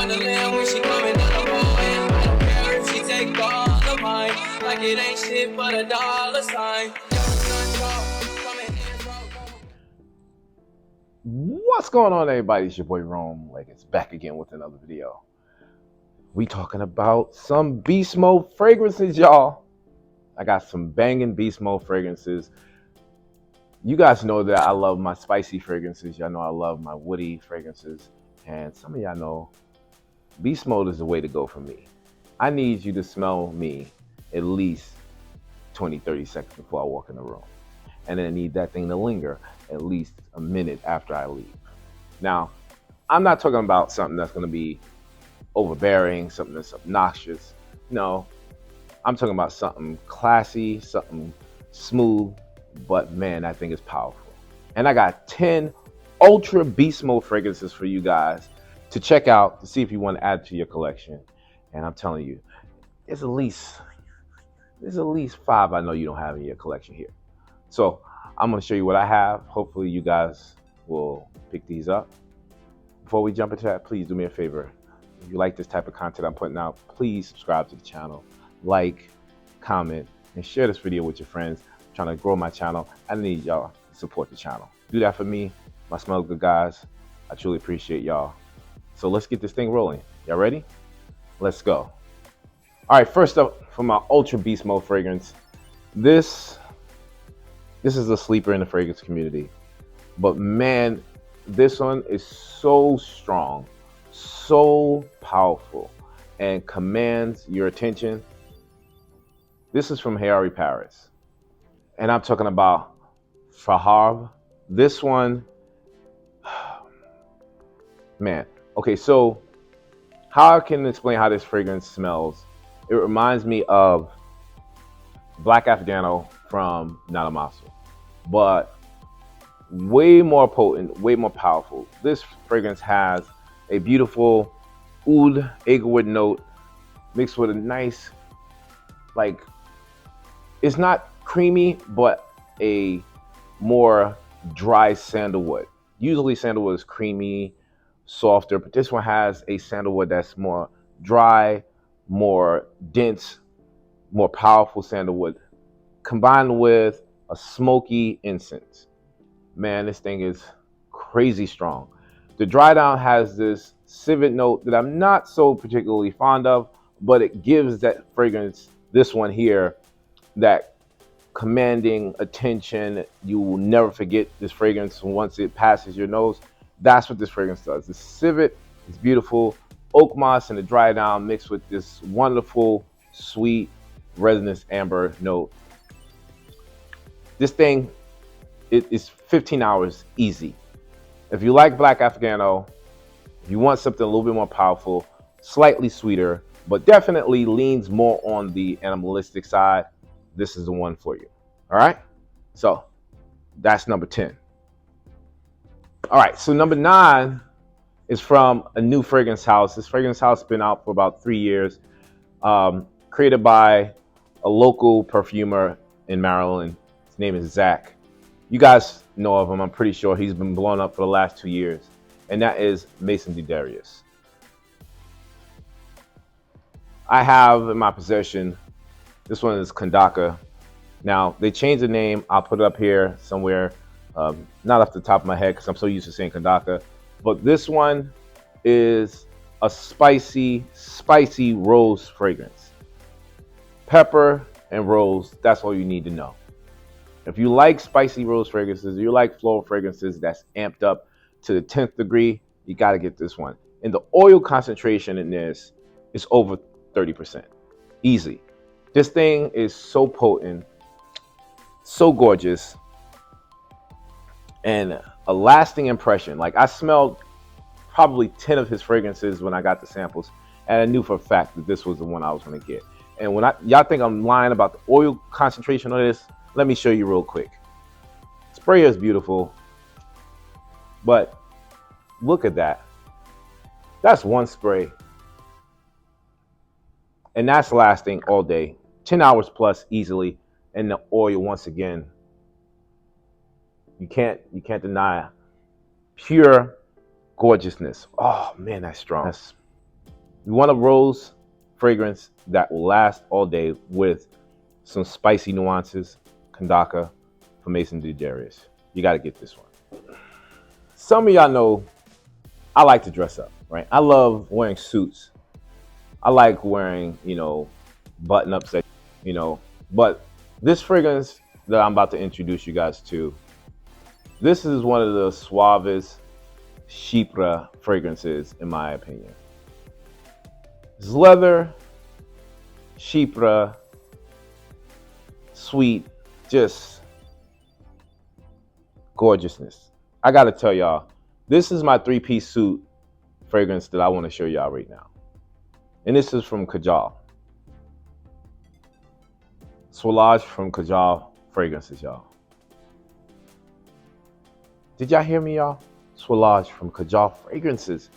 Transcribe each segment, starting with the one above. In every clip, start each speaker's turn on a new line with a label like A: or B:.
A: on the limb when she coming down the hallway. I don't care if she take all of mine, like it ain't shit but a dollar sign.
B: What's going on, everybody? It's your boy Rome. It's back again with another video. We talking about some beast mode fragrances, y'all. I got some banging beast mode fragrances. You guys know that I love my spicy fragrances. Y'all know I love my woody fragrances. And some of y'all know beast mode is the way to go for me. I need you to smell me at least 20-30 seconds before I walk in the room. And then I need that thing to linger at least a minute after I leave. Now, I'm not talking about something that's going to be overbearing, something that's obnoxious. No, I'm talking about something classy, something smooth, but man, that thing is powerful. And I got 10 ultra beast mode fragrances for you guys to check out to see if you want to add to your collection. And I'm telling you, there's at least 5 I know you don't have in your collection here. So I'm going to show you what I have. Hopefully you guys will pick these up. Before we jump into that, please do me a favor. If you like this type of content I'm putting out, please subscribe to the channel, like, comment, and share this video with your friends. I'm trying to grow my channel. I need y'all to support the channel. Do that for me, my Smell Good guys. I truly appreciate y'all. So let's get this thing rolling. Y'all ready? Let's go. All right, first up for my Ultra Beast Mode fragrance. This is a sleeper in the fragrance community. But man, this one is so strong, so powerful, and commands your attention. This is from Harry Paris. And I'm talking about Sapphire. This one, man. Okay, so how I can explain how this fragrance smells? It reminds me of Black Afghano from Nalamasu, but way more potent, way more powerful. This fragrance has a beautiful oud eggerwood note mixed with a nice, it's not creamy, but a more dry sandalwood. Usually sandalwood is creamy, softer, but this one has a sandalwood that's more dry, more dense, more powerful sandalwood, combined with a smoky incense. Man, this thing is crazy strong. The dry down has this civet note that I'm not so particularly fond of, but it gives that fragrance, this one here, that commanding attention. You will never forget this fragrance once it passes your nose. That's what this fragrance does. The civet is beautiful. Oak moss and the dry down mixed with this wonderful, sweet, resinous amber note. This thing, it is 15 hours easy. If you like Black Afghano, if you want something a little bit more powerful, slightly sweeter, but definitely leans more on the animalistic side, this is the one for you. All right? So that's number 10. All right, so number 9 is from a new fragrance house. This fragrance house has been out for about 3 years, created by a local perfumer in Maryland. His name is Zach. You guys know of him, I'm pretty sure. He's been blown up for the last 2 years, and that is Maison de Darius. I have in my possession, this one is Kandaka. Now, they changed the name. I'll put it up here somewhere, not off the top of my head because I'm so used to saying Kandaka. But this one is a spicy, spicy rose fragrance. Pepper and rose, that's all you need to know. If you like spicy rose fragrances, you like floral fragrances that's amped up to the 10th degree, you got to get this one. And the oil concentration in this is over 30%. Easy. This thing is so potent, so gorgeous, and a lasting impression. Like, I smelled probably 10 of his fragrances when I got the samples, and I knew for a fact that this was the one I was going to get. And when y'all think I'm lying about the oil concentration on this, let me show you real quick. Sprayer is beautiful, but look at that. That's one spray. And that's lasting all day. 10 hours plus easily. And the oil, once again, you can't deny pure gorgeousness. Oh man, that's strong. That's You want a rose fragrance that will last all day with some spicy nuances. Kandaka from Mason D. Darius. You got to get this one. Some of y'all know I like to dress up, right? I love wearing suits. I like wearing, button-ups, but this fragrance that I'm about to introduce you guys to, this is one of the suavest Chypre fragrances, in my opinion. It's leather, Chypre, sweet, just gorgeousness. I gotta tell y'all, this is my three-piece suit fragrance that I want to show y'all right now. And this is from Kajal. Solage from Kajal Fragrances, y'all. Did y'all hear me, y'all? Solage from Kajal Fragrances.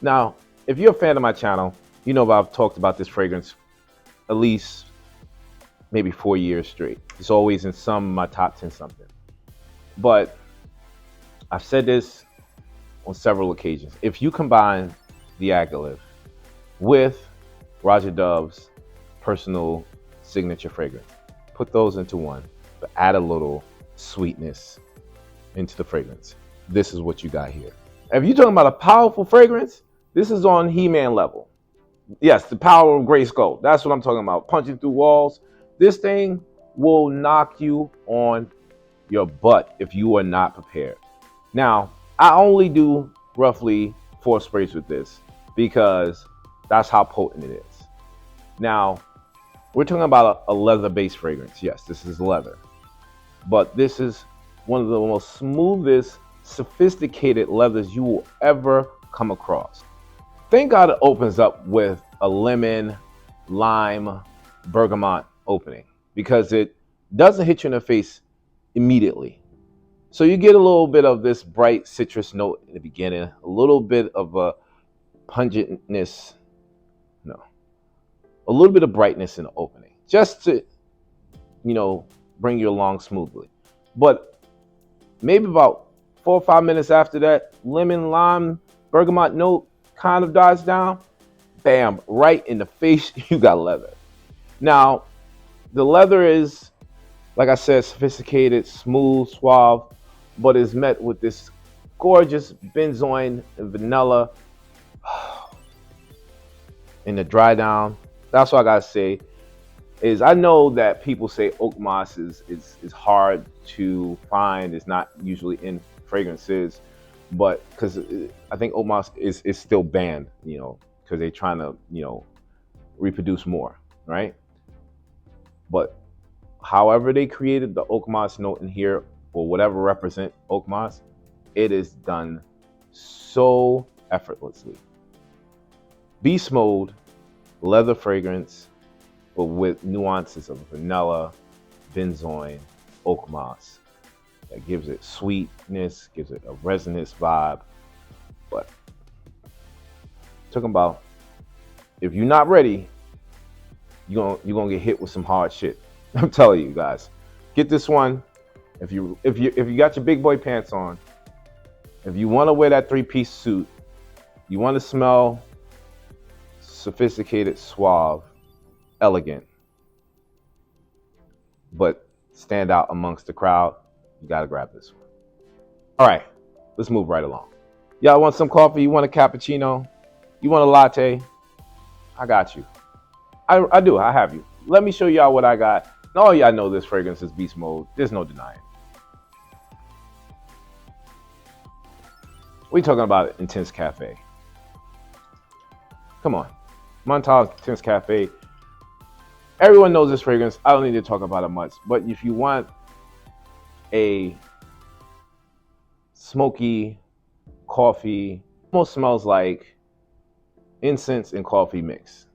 B: Now, if you're a fan of my channel, you know I've talked about this fragrance at least maybe 4 years straight. It's always in some of my top 10 something. But I've said this on several occasions. If you combine the Agaliv with Roger Dove's personal signature fragrance, put those into one, but add a little sweetness into the fragrance. This is what you got here. If you're talking about a powerful fragrance, this is on He-Man level. Yes, the power of Grayskull. That's what I'm talking about. Punching through walls. This thing will knock you on your butt if you are not prepared. Now, I only do roughly 4 sprays with this because that's how potent it is. Now, we're talking about a leather-based fragrance. Yes, this is leather. But this is one of the most smoothest, sophisticated leathers you will ever come across. Thank God it opens up with a lemon, lime, bergamot opening because it doesn't hit you in the face immediately. So you get a little bit of this bright citrus note in the beginning, a little bit of a pungentness, a little bit of brightness in the opening, just to, bring you along smoothly. But maybe about 4 or 5 minutes after that, lemon, lime, bergamot note kind of dies down. Bam, right in the face, you got leather. Now, the leather is, like I said, sophisticated, smooth, suave, but is met with this gorgeous benzoin and vanilla in the dry down. That's what I gotta say. Is I know that people say oak moss is hard to find. It's not usually in fragrances, but because I think oak moss is still banned, because they're trying to, reproduce more, right? But however they created the oak moss note in here, or whatever represent oak moss, it is done so effortlessly. Beast mode, leather fragrance, but with nuances of vanilla, benzoin, oak moss. That gives it sweetness, gives it a resonance vibe. But talking about, if you're not ready, you're gonna get hit with some hard shit. I'm telling you guys, get this one. If you got your big boy pants on, if you want to wear that 3-piece suit, you want to smell sophisticated, suave, elegant, but stand out amongst the crowd, you gotta grab this one. All right, let's move right along. Y'all want some coffee? You want a cappuccino? You want a latte? I got you. I do. I have you. Let me show y'all what I got. All y'all know this fragrance is beast mode. There's no denying. We talking about Intense Cafe. Come on, Montage Intense Cafe. Everyone knows this fragrance. I don't need to talk about it much. But if you want a smoky coffee, almost smells like incense and coffee mix.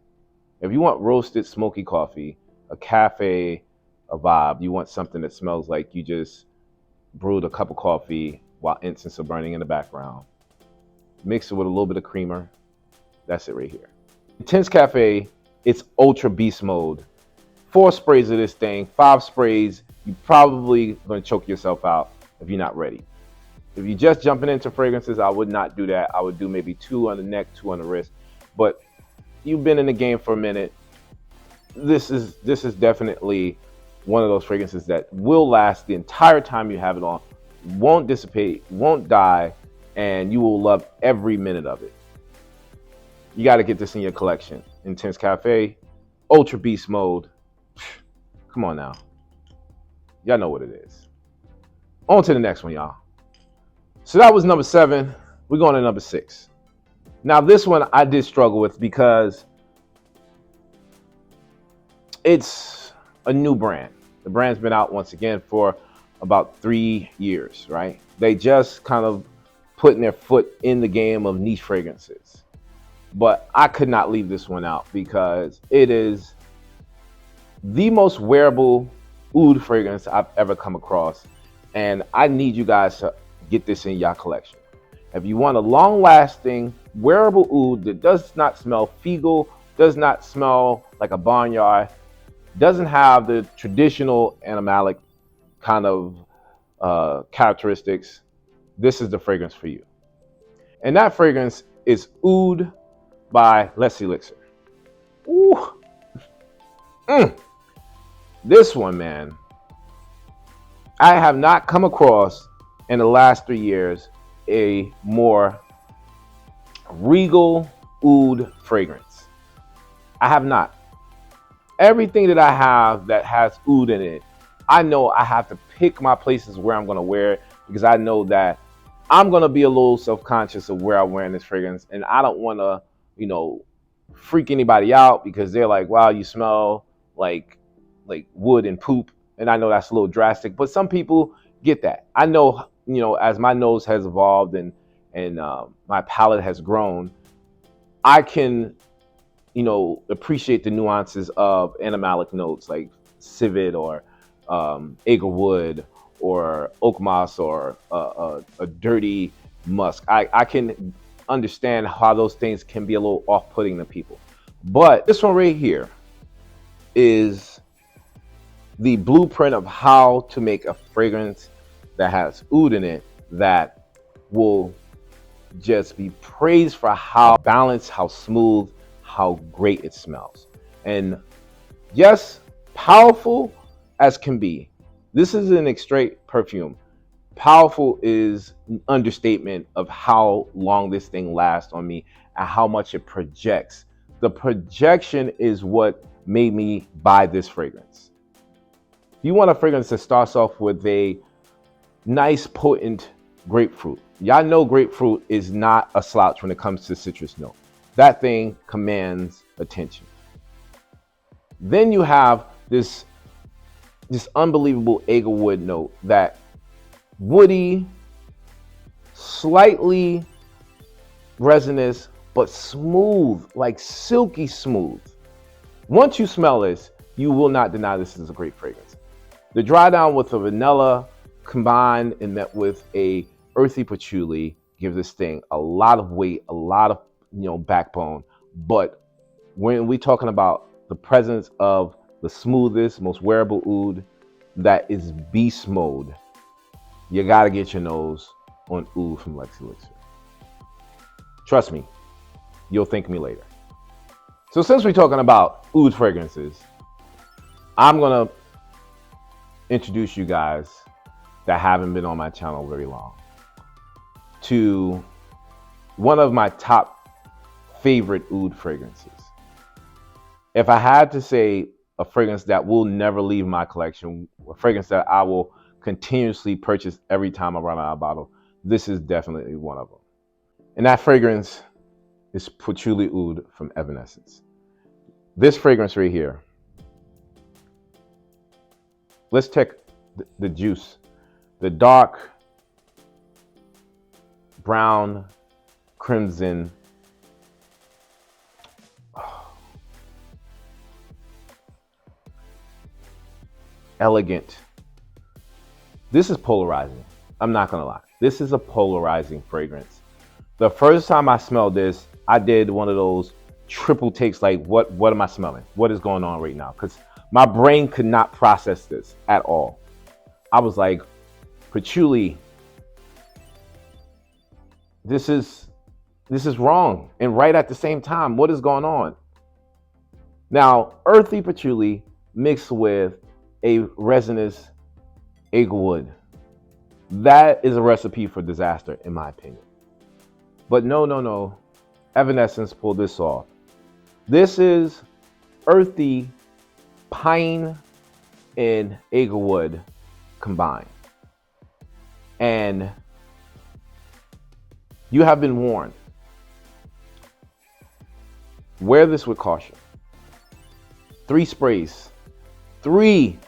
B: If you want roasted smoky coffee, a cafe, a vibe, you want something that smells like you just brewed a cup of coffee while incense are burning in the background. Mix it with a little bit of creamer. That's it right here. Intense Cafe, it's ultra beast mode. 4 sprays of this thing, 5 sprays, you're probably going to choke yourself out if you're not ready. If you're just jumping into fragrances, I would not do that. I would do maybe 2 on the neck, 2 on the wrist. But you've been in the game for a minute, this is definitely one of those fragrances that will last the entire time you have it on, won't dissipate, won't die, and you will love every minute of it. You got to get this in your collection. Intense Cafe, Ultra Beast Mode. Come on now. Y'all know what it is. On to the next one, y'all. So that was number 7. We're going to number 6. Now this one I did struggle with because it's a new brand. The brand's been out once again for about 3 years, right? They just kind of putting their foot in the game of niche fragrances. But I could not leave this one out because it is the most wearable oud fragrance I've ever come across. And I need you guys to get this in your collection. If you want a long-lasting, wearable oud that does not smell fecal, does not smell like a barnyard, doesn't have the traditional animalic kind of characteristics, this is the fragrance for you. And that fragrance is Oud by Les Elixir. Ooh. This one, man, I have not come across in the last 3 years a more regal oud fragrance. I have not. Everything that I have that has oud in it, I know I have to pick my places where I'm going to wear it because I know that I'm going to be a little self-conscious of where I'm wearing this fragrance, and I don't want to, freak anybody out because they're like, wow, you smell like wood and poop. And I know that's a little drastic, but some people get that. I know, as my nose has evolved and my palate has grown, I can, appreciate the nuances of animalic notes like civet or agar wood or oak moss or a dirty musk. I can understand how those things can be a little off-putting to people. But this one right here is the blueprint of how to make a fragrance that has oud in it that will just be praised for how balanced, how smooth, how great it smells. And yes, powerful as can be. This is an extrait perfume. Powerful is an understatement of how long this thing lasts on me and how much it projects. The projection is what made me buy this fragrance. If you want a fragrance that starts off with a nice, potent grapefruit, y'all know grapefruit is not a slouch when it comes to citrus note. That thing commands attention. Then you have this unbelievable agar wood note, that woody, slightly resinous, but smooth, like silky smooth. Once you smell this, you will not deny this is a great fragrance. The dry down with the vanilla combined and met with a earthy patchouli gives this thing a lot of weight, a lot of backbone. But when we're talking about the presence of the smoothest, most wearable oud that is beast mode, you gotta get your nose on oud from Les Elixir. Trust me, you'll thank me later. So since we're talking about oud fragrances, I'm gonna introduce you guys that haven't been on my channel very long to one of my top favorite oud fragrances. If I had to say a fragrance that will never leave my collection, a fragrance that I will continuously purchase every time I run out of a bottle, this is definitely one of them. And that fragrance is Patchouli Oud from Evanescence. This fragrance right here, let's take the juice, the dark brown crimson, elegant. This is polarizing. I'm not gonna lie. This is a polarizing fragrance. The first time I smelled this, I did one of those triple takes, like what am I smelling? What is going on right now? Because my brain could not process this at all. I was like, patchouli, this is wrong. And right at the same time, what is going on? Now, earthy patchouli mixed with a resinous wood. That is a recipe for disaster, in my opinion. But no. Evanescence pulled this off. This is earthy pine and wood combined. And you have been warned. Wear this with caution. 3 sprays. 3,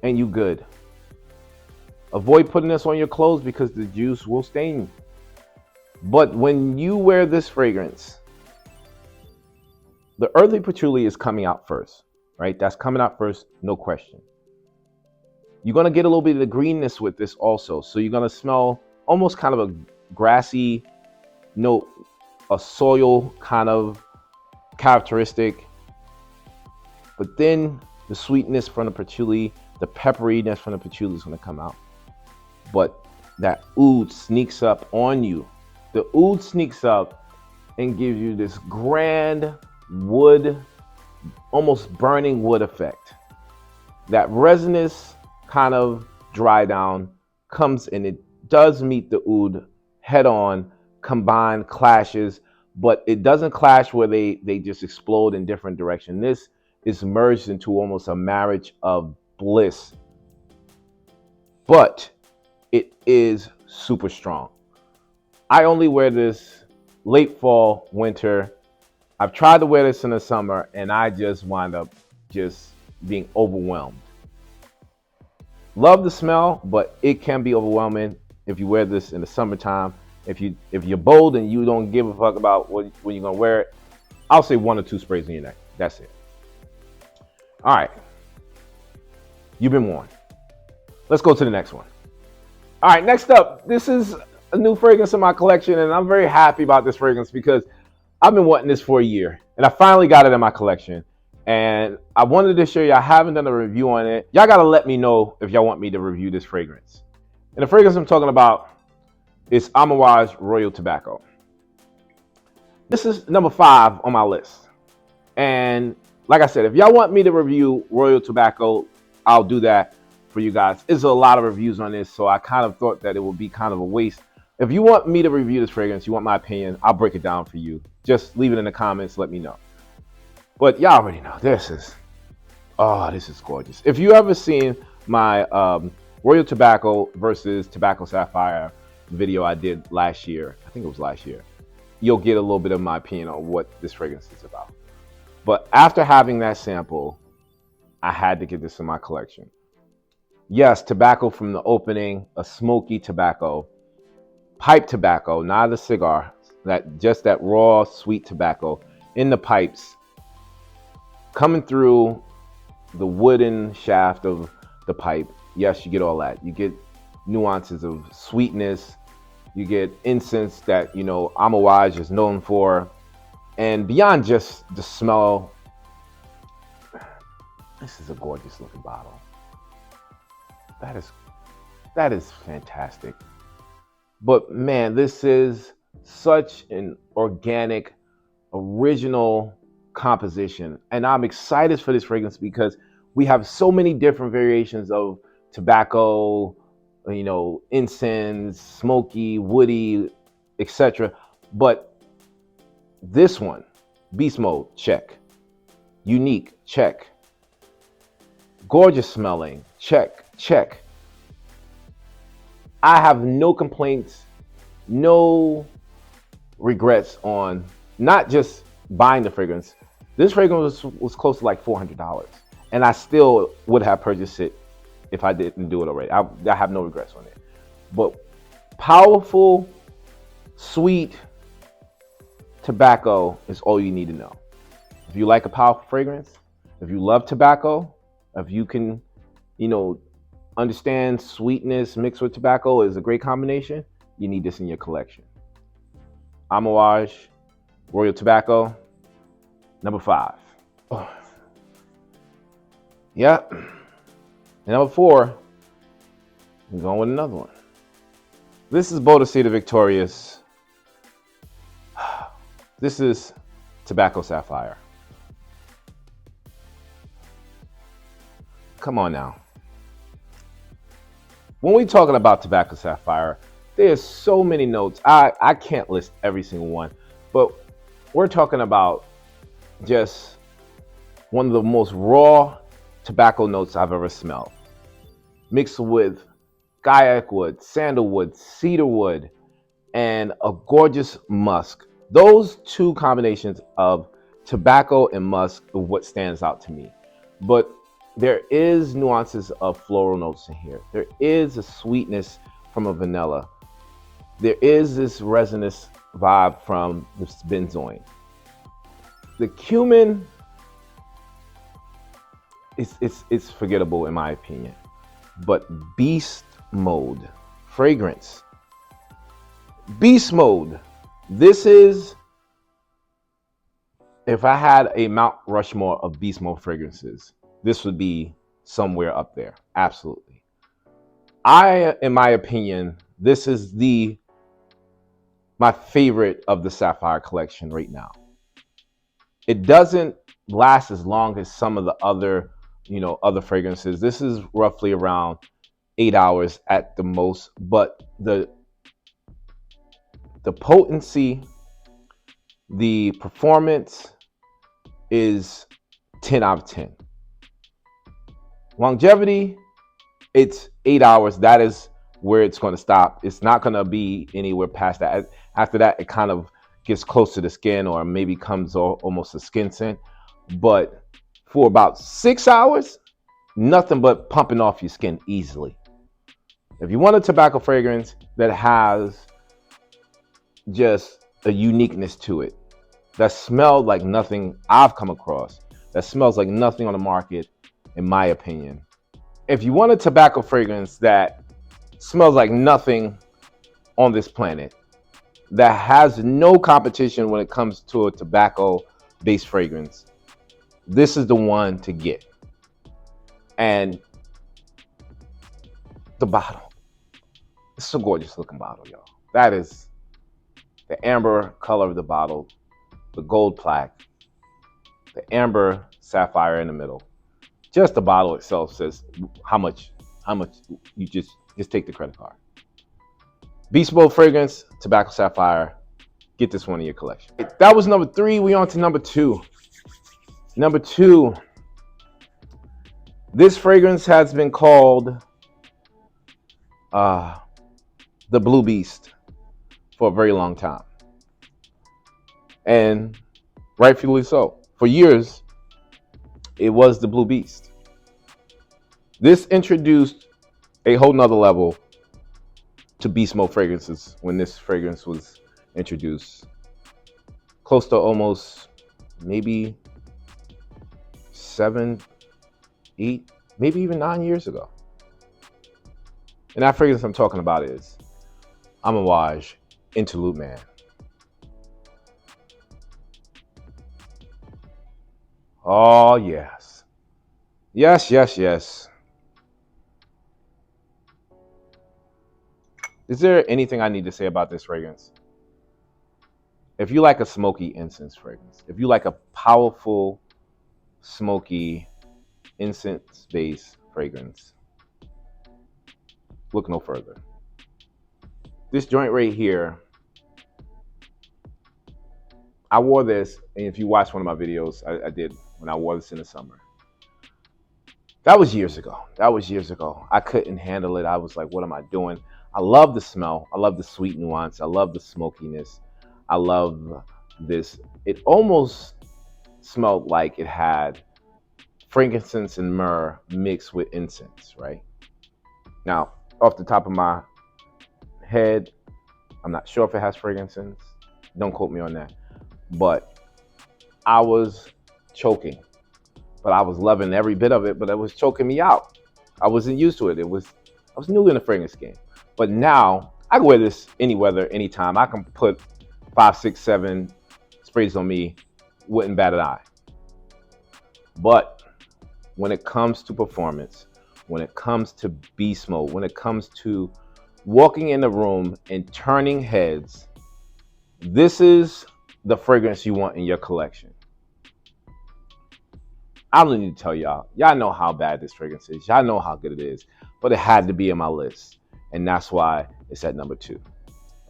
B: and you good. Avoid putting this on your clothes because the juice will stain you. But when you wear this fragrance, the earthy patchouli is coming out first, right? That's coming out first, no question. You're going to get a little bit of the greenness with this also. So you're going to smell almost kind of a grassy note, a soil kind of characteristic. But then the sweetness from the patchouli, the pepperiness from the patchouli is going to come out. But that oud sneaks up on you. The oud sneaks up and gives you this grand wood, almost burning wood effect. That resinous kind of dry down comes, and it does meet the oud head on, combined clashes, but it doesn't clash where they just explode in different directions. This is merged into almost a marriage of bliss. But it is super strong. I only wear this late fall, winter. I've tried to wear this in the summer, and I just wind up just being overwhelmed. Love the smell, but it can be overwhelming if you wear this in the summertime. If you're bold and you don't give a fuck about when you're gonna wear it, I'll say 1 or 2 sprays in your neck. That's it. All right, you've been warned. Let's go to the next one. All right, next up, this is a new fragrance in my collection, and I'm very happy about this fragrance because I've been wanting this for a year, and I finally got it in my collection. And I wanted to show you, I haven't done a review on it. Y'all gotta let me know if y'all want me to review this fragrance. And the fragrance I'm talking about is Amouage Royal Tobacco. This is number 5 on my list. And like I said, if y'all want me to review Royal Tobacco, I'll do that for you guys. There's a lot of reviews on this, so I kind of thought that it would be kind of a waste. If you want me to review this fragrance, you want my opinion, I'll break it down for you. Just leave it in the comments, let me know. But y'all already know, this is gorgeous. If you ever seen my Royal Tobacco versus Tobacco Sapphire video I did last year, I think it was last year, you'll get a little bit of my opinion on what this fragrance is about. But after having that sample, I had to get this in my collection. Yes, tobacco from the opening, a smoky tobacco, pipe tobacco, not a cigar, just that raw, sweet tobacco in the pipes, coming through the wooden shaft of the pipe. Yes, you get all that. You get nuances of sweetness. You get incense that, Amouage is known for. And beyond just the smell, this is a gorgeous looking bottle. That is fantastic. But man, this is such an organic, original composition. And I'm excited for this fragrance because we have so many different variations of tobacco, incense, smoky, woody, etc. But this one, beast mode, check. Unique, check. Gorgeous smelling, check. I have no complaints, no regrets on not just buying the fragrance. This fragrance was close to like $400, and I still would have purchased it if I didn't do it already. I have no regrets on it. But powerful, sweet tobacco is all you need to know. If you like a powerful fragrance, if you love tobacco, if you can, understand sweetness mixed with tobacco is a great combination, you need this in your collection. Amouage Royal Tobacco, number 5. Oh. Yeah. And number 4, I'm going with another one. This is Bodicea Victorious. This is Tobacco Sapphire. Come on now. When we're talking about tobacco Sapphire, there's so many notes. I can't list every single one, but we're talking about just one of the most raw tobacco notes I've ever smelled, mixed with guaiac wood, sandalwood, cedarwood, and a gorgeous musk. Those two combinations of tobacco and musk are what stands out to me. But there is nuances of floral notes in here. There is a sweetness from a vanilla. There is this resinous vibe from the benzoin. The cumin it's forgettable in my opinion. But beast mode fragrance. Beast mode. This is, if I had a Mount Rushmore of beast mode fragrances, this would be somewhere up there. Absolutely. In my opinion, this is my favorite of the Sapphire collection right now. It doesn't last as long as some of the other fragrances. This is roughly around 8 hours at the most, but the potency, the performance is 10 out of 10. Longevity, it's 8 hours. That is where it's going to stop. It's not going to be anywhere past that. After that, it kind of gets close to the skin or maybe comes almost a skin scent. But for about 6 hours, nothing but pumping off your skin easily. If you want a tobacco fragrance that has just a uniqueness to it, that smells like nothing I've come across, that smells like nothing on the market, in my opinion. If you want a tobacco fragrance that smells like nothing on this planet, that has no competition when it comes to a tobacco-based fragrance, this is the one to get. And the bottle, it's a gorgeous looking bottle, y'all. That is the amber color of the bottle, the gold plaque, the amber sapphire in the middle. Just the bottle itself says how much you just take the credit card. Beast Mode fragrance, tobacco sapphire. Get this one in your collection. That was number 3. We on to number 2. Number 2. This fragrance has been called the Blue Beast for a very long time. And rightfully so. For years, it was the Blue Beast. This introduced a whole nother level to beast mode fragrances when this fragrance was introduced. Close to almost maybe 7, 8, maybe even 9 years ago. And that fragrance I'm talking about is Amouage Interlude Man. Oh, yes. Yes, yes, yes. Is there anything I need to say about this fragrance? If you like a smoky incense fragrance, if you like a powerful, smoky, incense-based fragrance, look no further. This joint right here, I wore this, and if you watch one of my videos, I did when I wore this in the summer. That was years ago. I couldn't handle it. I was like, what am I doing? I love the smell. I love the sweet nuance. I love the smokiness. I love this. It almost smelled like it had frankincense and myrrh mixed with incense, right? Now, off the top of my head, I'm not sure if it has frankincense. Don't quote me on that. But I was choking. But I was loving every bit of it, but it was choking me out. I wasn't used to it. I was new in the fragrance game. But now, I can wear this any weather, anytime. I can put 5, 6, 7 sprays on me, wouldn't bat an eye. But when it comes to performance, when it comes to beast mode, when it comes to walking in the room and turning heads, this is the fragrance you want in your collection. I don't need to tell y'all. Y'all know how bad this fragrance is. Y'all know how good it is. But it had to be in my list. And that's why it's at number 2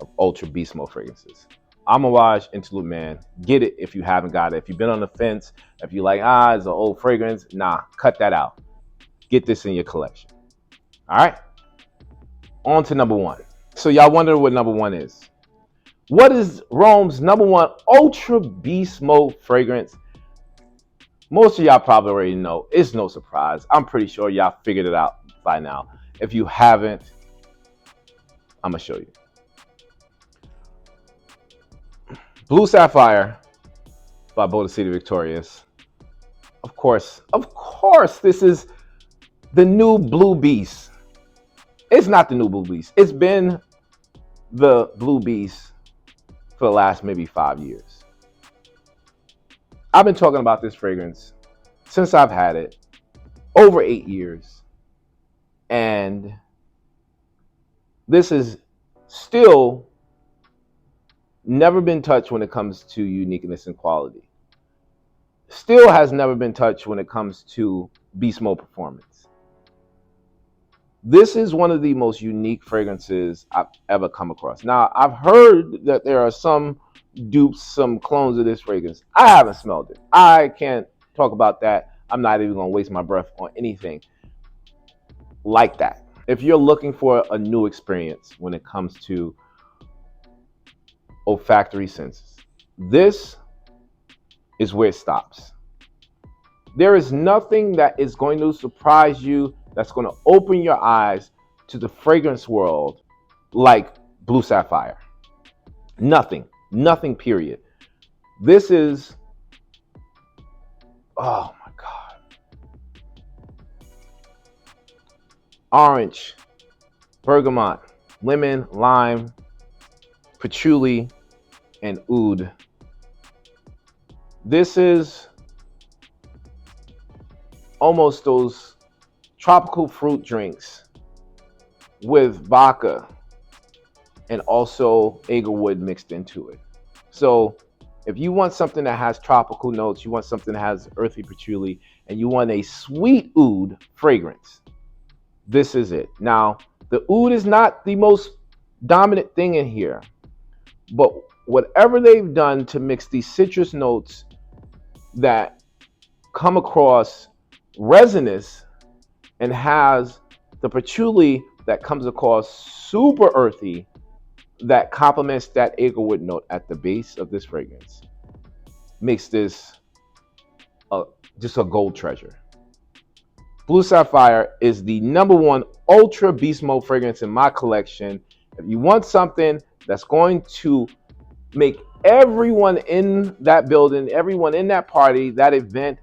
B: of Ultra Beast Mode fragrances. Amouage Interlude, man. Get it if you haven't got it. If you've been on the fence, if you like, it's an old fragrance, nah, cut that out. Get this in your collection. All right? On to number 1. So y'all wonder what number 1 is. What is Rome's number 1 Ultra Beast Mode fragrance? Most of y'all probably already know. It's no surprise. I'm pretty sure y'all figured it out by now. If you haven't, I'm going to show you. Blue Sapphire by Boda City Victorious. Of course, this is the new Blue Beast. It's not the new Blue Beast. It's been the Blue Beast for the last maybe 5 years. I've been talking about this fragrance since I've had it, over 8 years. And this is still never been touched when it comes to uniqueness and quality. Still has never been touched when it comes to beast mode performance. This is one of the most unique fragrances I've ever come across. Now, I've heard that there are some dupes, some clones of this fragrance. I haven't smelled it. I can't talk about that. I'm not even going to waste my breath on anything like that. If you're looking for a new experience when it comes to olfactory senses, this is where it stops. There is nothing that is going to surprise you, that's going to open your eyes to the fragrance world like Blue Sapphire. Nothing, period. This is, oh my God. Orange, bergamot, lemon, lime, patchouli, and oud. This is almost those tropical fruit drinks with vodka and also agarwood mixed into it. So if you want something that has tropical notes, you want something that has earthy patchouli, and you want a sweet oud fragrance, this is it. Now, the oud is not the most dominant thing in here, but whatever they've done to mix these citrus notes that come across resinous and has the patchouli that comes across super earthy, that complements that agarwood note at the base of this fragrance, makes this just a gold treasure. Blue Sapphire is the number 1 Ultra Beast Mode fragrance in my collection. If you want something that's going to make everyone in that building, everyone in that party, that event,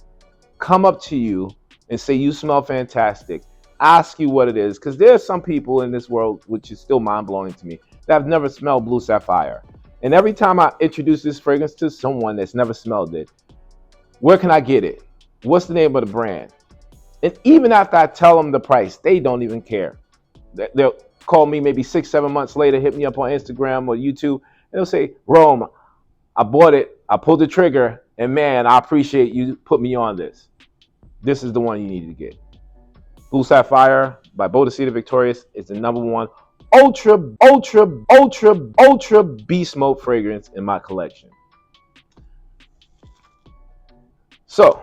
B: come up to you and say, you smell fantastic, ask you what it is, because there are some people in this world, which is still mind-blowing to me, that have never smelled Blue Sapphire. And every time I introduce this fragrance to someone that's never smelled it, where can I get it? What's the name of the brand? And even after I tell them the price, they don't even care. They'll call me maybe 6-7 months later, hit me up on Instagram or YouTube, and they'll say, Rome, I bought it, I pulled the trigger, and man, I appreciate you put me on this. This is the one you need to get. Blue Sapphire by Boda City Victorious is the number 1 ultra beast mode fragrance in my collection. So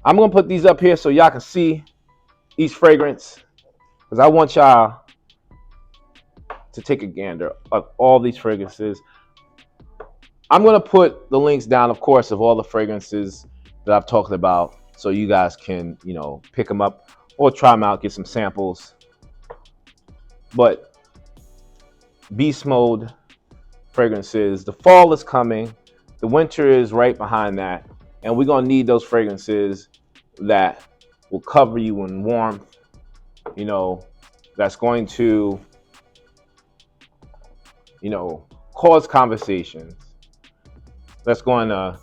B: I'm gonna put these up here so y'all can see each fragrance, because I want y'all to take a gander of all these fragrances. I'm gonna put the links down, of course, of all the fragrances that I've talked about, so you guys can, pick them up or try them out, get some samples. But beast mode fragrances, the fall is coming, the winter is right behind that, and we're gonna need those fragrances that will cover you in warmth, that's going to, cause conversations, that's going to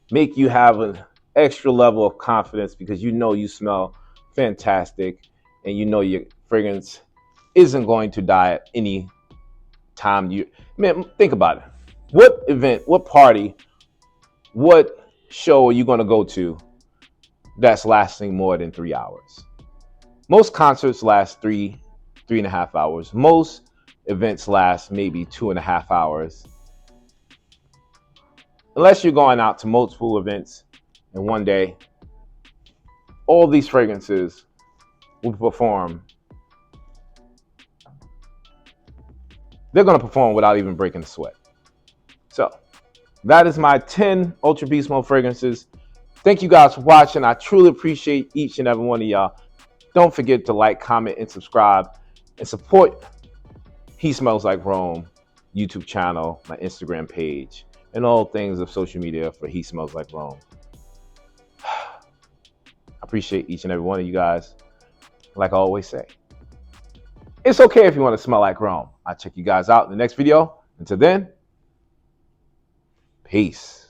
B: make you have an extra level of confidence, because you smell fantastic, and your fragrance isn't going to die at any time. Think about it. What event, what party, what show are you going to go to that's lasting more than 3 hours. Most concerts last 3.5 hours. Most events last maybe 2.5 hours. Unless you're going out to multiple events in one day, all these fragrances will perform. They're going to perform without even breaking a sweat. So that is my 10 Ultra Beast Mode fragrances. Thank you guys for watching. I truly appreciate each and every one of y'all. Don't forget to like, comment, and subscribe, and support He Smells Like Rome YouTube channel, my Instagram page, and all things of social media for He Smells Like Rome. I appreciate each and every one of you guys. Like I always say, it's okay if you want to smell like Rome. I'll check you guys out in the next video. Until then, peace.